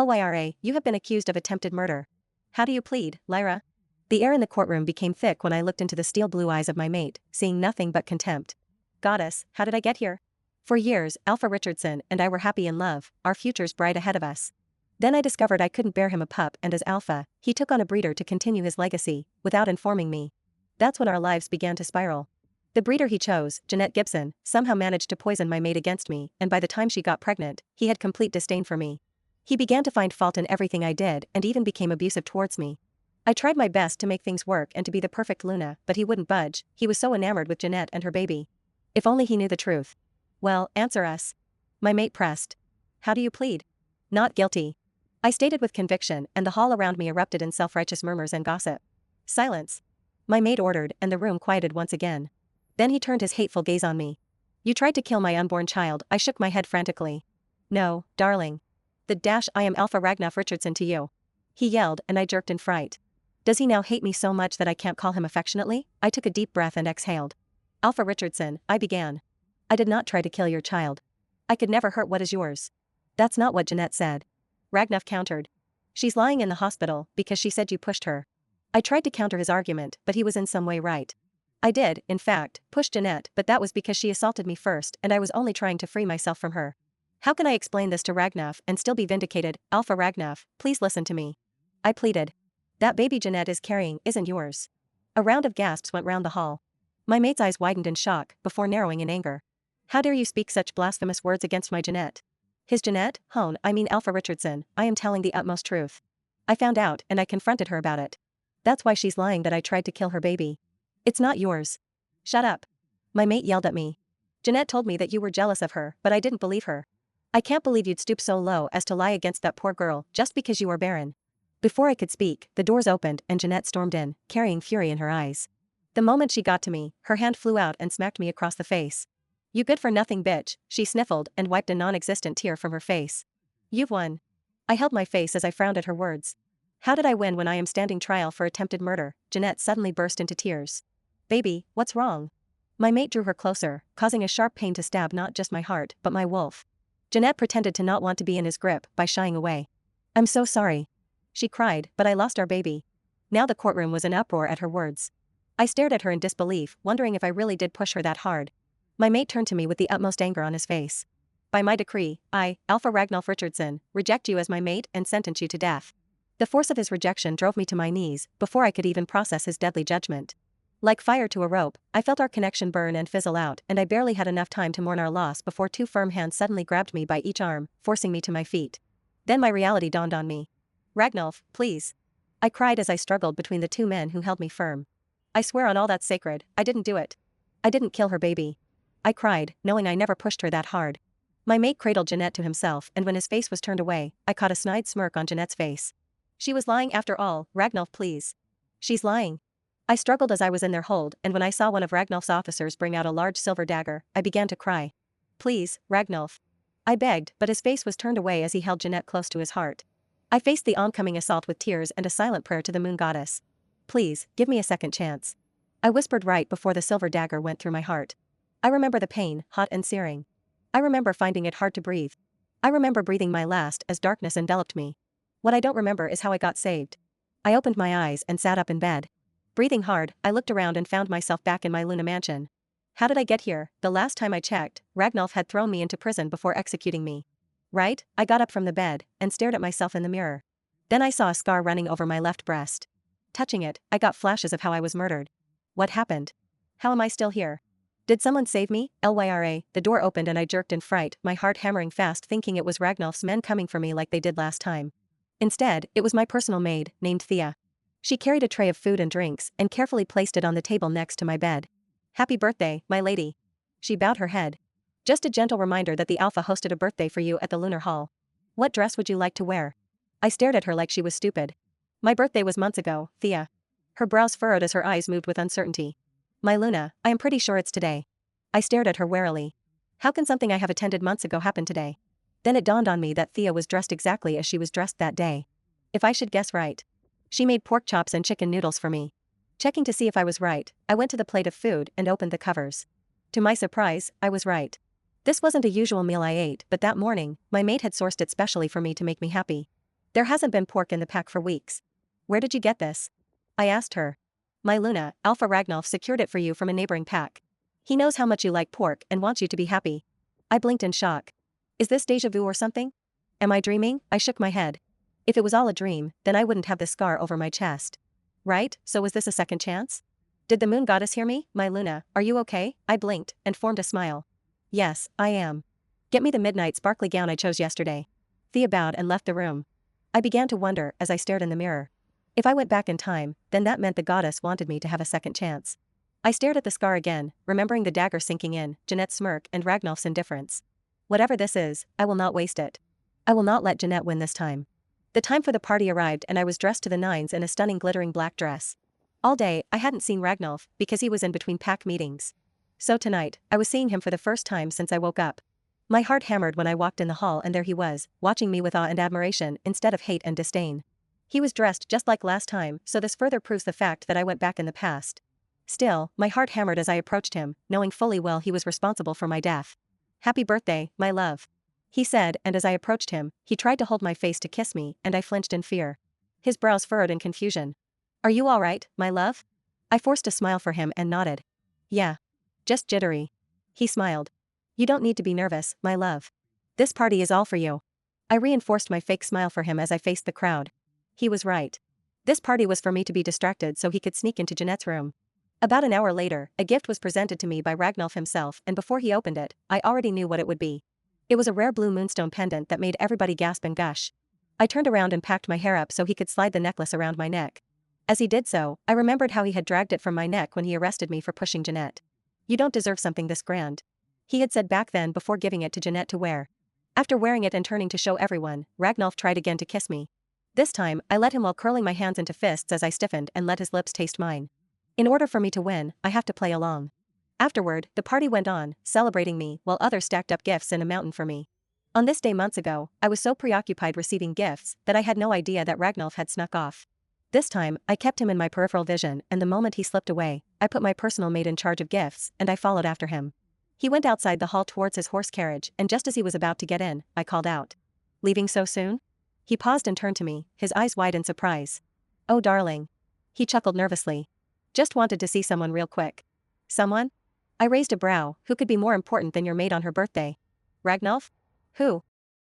Lyra, you have been accused of attempted murder. How do you plead, Lyra? The air in the courtroom became thick when I looked into the steel blue eyes of my mate, seeing nothing but contempt. Goddess, how did I get here? For years, Alpha Richardson and I were happy in love, our futures bright ahead of us. Then I discovered I couldn't bear him a pup, and as Alpha, he took on a breeder to continue his legacy, without informing me. That's when our lives began to spiral. The breeder he chose, Jeanette Gibson, somehow managed to poison my mate against me, and by the time she got pregnant, he had complete disdain for me. He began to find fault in everything I did and even became abusive towards me. I tried my best to make things work and to be the perfect Luna, but he wouldn't budge. He was so enamored with Jeanette and her baby. If only he knew the truth. Well, answer us. My mate pressed. How do you plead? Not guilty. I stated with conviction, and the hall around me erupted in self-righteous murmurs and gossip. Silence. My mate ordered, and the room quieted once again. Then he turned his hateful gaze on me. You tried to kill my unborn child. I shook my head frantically. No, darling. I am Alpha Ragnar Richardson to you. He yelled, and I jerked in fright. Does he now hate me so much that I can't call him affectionately? I took a deep breath and exhaled. Alpha Richardson, I began. I did not try to kill your child. I could never hurt what is yours. That's not what Jeanette said. Ragnar countered. She's lying in the hospital because she said you pushed her. I tried to counter his argument, but he was in some way right. I did, in fact, push Jeanette, but that was because she assaulted me first and I was only trying to free myself from her. How can I explain this to Ragnar and still be vindicated? Alpha Ragnar, please listen to me. I pleaded. That baby Jeanette is carrying isn't yours. A round of gasps went round the hall. My mate's eyes widened in shock, before narrowing in anger. How dare you speak such blasphemous words against my Jeanette? His Jeanette? Alpha Richardson, I am telling the utmost truth. I found out and I confronted her about it. That's why she's lying that I tried to kill her baby. It's not yours. Shut up. My mate yelled at me. Jeanette told me that you were jealous of her, but I didn't believe her. I can't believe you'd stoop so low as to lie against that poor girl just because you are barren. Before I could speak, the doors opened and Jeanette stormed in, carrying fury in her eyes. The moment she got to me, her hand flew out and smacked me across the face. You good-for-nothing bitch, she sniffled and wiped a non-existent tear from her face. You've won. I held my face as I frowned at her words. How did I win when I am standing trial for attempted murder? Jeanette suddenly burst into tears. Baby, what's wrong? My mate drew her closer, causing a sharp pain to stab not just my heart, but my wolf. Jeanette pretended to not want to be in his grip by shying away. I'm so sorry. She cried, but I lost our baby. Now the courtroom was in uproar at her words. I stared at her in disbelief, wondering if I really did push her that hard. My mate turned to me with the utmost anger on his face. By my decree, I, Alpha Ragnar Richardson, reject you as my mate and sentence you to death. The force of his rejection drove me to my knees before I could even process his deadly judgment. Like fire to a rope, I felt our connection burn and fizzle out, and I barely had enough time to mourn our loss before two firm hands suddenly grabbed me by each arm, forcing me to my feet. Then my reality dawned on me. Ragnulf, please. I cried as I struggled between the two men who held me firm. I swear on all that's sacred, I didn't do it. I didn't kill her baby. I cried, knowing I never pushed her that hard. My mate cradled Jeanette to himself, and when his face was turned away, I caught a snide smirk on Jeanette's face. She was lying after all. Ragnulf, please. She's lying. I struggled as I was in their hold, and when I saw one of Ragnulf's officers bring out a large silver dagger, I began to cry. Please, Ragnulf. I begged, but his face was turned away as he held Jeanette close to his heart. I faced the oncoming assault with tears and a silent prayer to the moon goddess. Please, give me a second chance. I whispered right before the silver dagger went through my heart. I remember the pain, hot and searing. I remember finding it hard to breathe. I remember breathing my last as darkness enveloped me. What I don't remember is how I got saved. I opened my eyes and sat up in bed. Breathing hard, I looked around and found myself back in my Luna mansion. How did I get here? The last time I checked, Ragnulf had thrown me into prison before executing me. Right? I got up from the bed and stared at myself in the mirror. Then I saw a scar running over my left breast. Touching it, I got flashes of how I was murdered. What happened? How am I still here? Did someone save me? Lyra, the door opened and I jerked in fright, my heart hammering fast thinking it was Ragnulf's men coming for me like they did last time. Instead, it was my personal maid, named Thea. She carried a tray of food and drinks and carefully placed it on the table next to my bed. Happy birthday, my lady. She bowed her head. Just a gentle reminder that the Alpha hosted a birthday for you at the Lunar Hall. What dress would you like to wear? I stared at her like she was stupid. My birthday was months ago, Thea. Her brows furrowed as her eyes moved with uncertainty. My Luna, I am pretty sure it's today. I stared at her warily. How can something I have attended months ago happen today? Then it dawned on me that Thea was dressed exactly as she was dressed that day. If I should guess right. She made pork chops and chicken noodles for me. Checking to see if I was right, I went to the plate of food and opened the covers. To my surprise, I was right. This wasn't a usual meal I ate, but that morning, my mate had sourced it specially for me to make me happy. There hasn't been pork in the pack for weeks. Where did you get this? I asked her. My Luna, Alpha Ragnolf secured it for you from a neighboring pack. He knows how much you like pork and wants you to be happy. I blinked in shock. Is this déjà vu or something? Am I dreaming? I shook my head. If it was all a dream, then I wouldn't have this scar over my chest. Right, so was this a second chance? Did the moon goddess hear me? My Luna, are you okay? I blinked and formed a smile. Yes, I am. Get me the midnight sparkly gown I chose yesterday. Thea bowed and left the room. I began to wonder as I stared in the mirror. If I went back in time, then that meant the goddess wanted me to have a second chance. I stared at the scar again, remembering the dagger sinking in, Jeanette's smirk and Ragnolf's indifference. Whatever this is, I will not waste it. I will not let Jeanette win this time. The time for the party arrived and I was dressed to the nines in a stunning glittering black dress. All day, I hadn't seen Ragnolf because he was in between pack meetings. So tonight, I was seeing him for the first time since I woke up. My heart hammered when I walked in the hall and there he was, watching me with awe and admiration instead of hate and disdain. He was dressed just like last time, so this further proves the fact that I went back in the past. Still, my heart hammered as I approached him, knowing fully well he was responsible for my death. Happy birthday, my love. He said, and as I approached him, he tried to hold my face to kiss me, and I flinched in fear. His brows furrowed in confusion. Are you all right, my love? I forced a smile for him and nodded. Yeah. Just jittery. He smiled. You don't need to be nervous, my love. This party is all for you. I reinforced my fake smile for him as I faced the crowd. He was right. This party was for me to be distracted so he could sneak into Jeanette's room. About an hour later, a gift was presented to me by Ragnolf himself, and before he opened it, I already knew what it would be. It was a rare blue moonstone pendant that made everybody gasp and gush. I turned around and packed my hair up so he could slide the necklace around my neck. As he did so, I remembered how he had dragged it from my neck when he arrested me for pushing Jeanette. You don't deserve something this grand. He had said back then before giving it to Jeanette to wear. After wearing it and turning to show everyone, Ragnolf tried again to kiss me. This time, I let him while curling my hands into fists as I stiffened and let his lips taste mine. In order for me to win, I have to play along. Afterward, the party went on, celebrating me while others stacked up gifts in a mountain for me. On this day months ago, I was so preoccupied receiving gifts that I had no idea that Ragnolf had snuck off. This time, I kept him in my peripheral vision, and the moment he slipped away, I put my personal maid in charge of gifts, and I followed after him. He went outside the hall towards his horse carriage, and just as he was about to get in, I called out. Leaving so soon? He paused and turned to me, his eyes wide in surprise. Oh darling. He chuckled nervously. Just wanted to see someone real quick. Someone? I raised a brow. Who could be more important than your maid on her birthday? Ragnolf? Who?